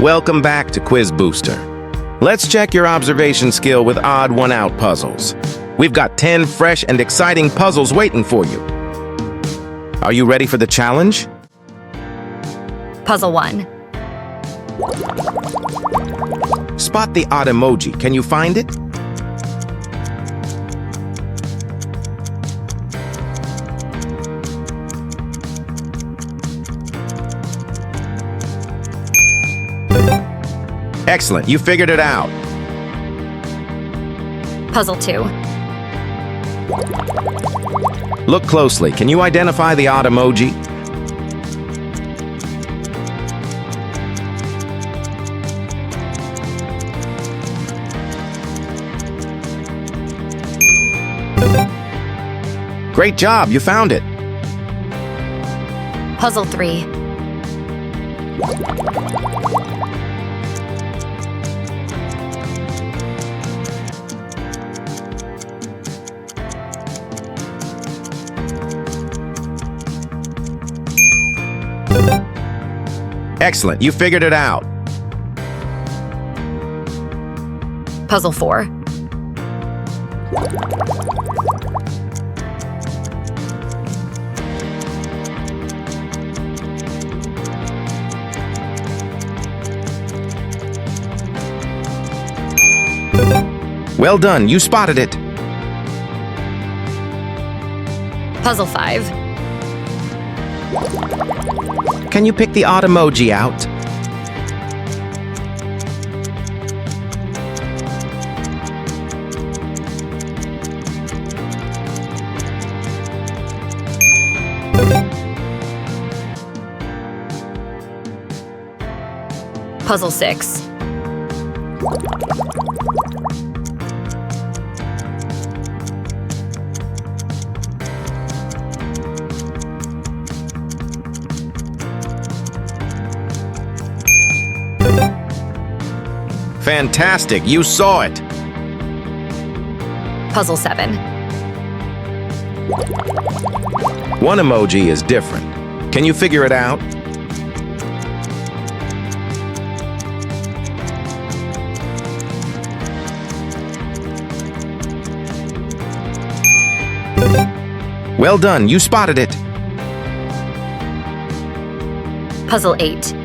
Welcome back to Quiz Booster. Let's check your observation skill with odd one-out puzzles. We've got 10 fresh and exciting puzzles waiting for you. Are you ready for the challenge? Puzzle 1. Spot the odd emoji. Can you find it? Excellent, you figured it out. Puzzle 2. Look closely. Can you identify the odd emoji? Great job, you found it. Puzzle 3. Excellent, you figured it out. Puzzle 4. Well done, you spotted it. Puzzle 5. Can you pick the odd emoji out? Puzzle 6. Fantastic, you saw it. Puzzle 7. One emoji is different. Can you figure it out? Well done, you spotted it. Puzzle 8.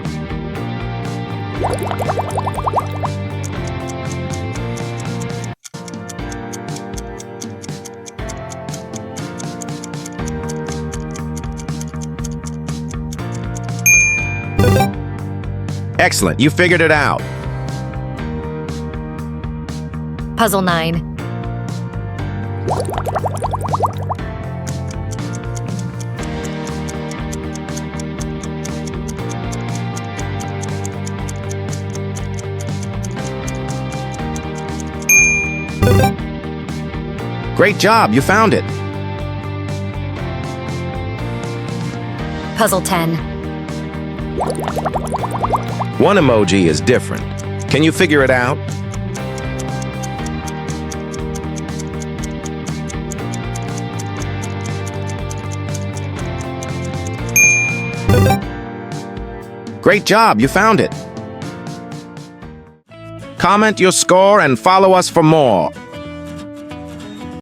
Excellent, you figured it out. Puzzle 9. Great job, you found it. Puzzle 10. One emoji is different. Can you figure it out? Great job, you found it. Comment your score and follow us for more.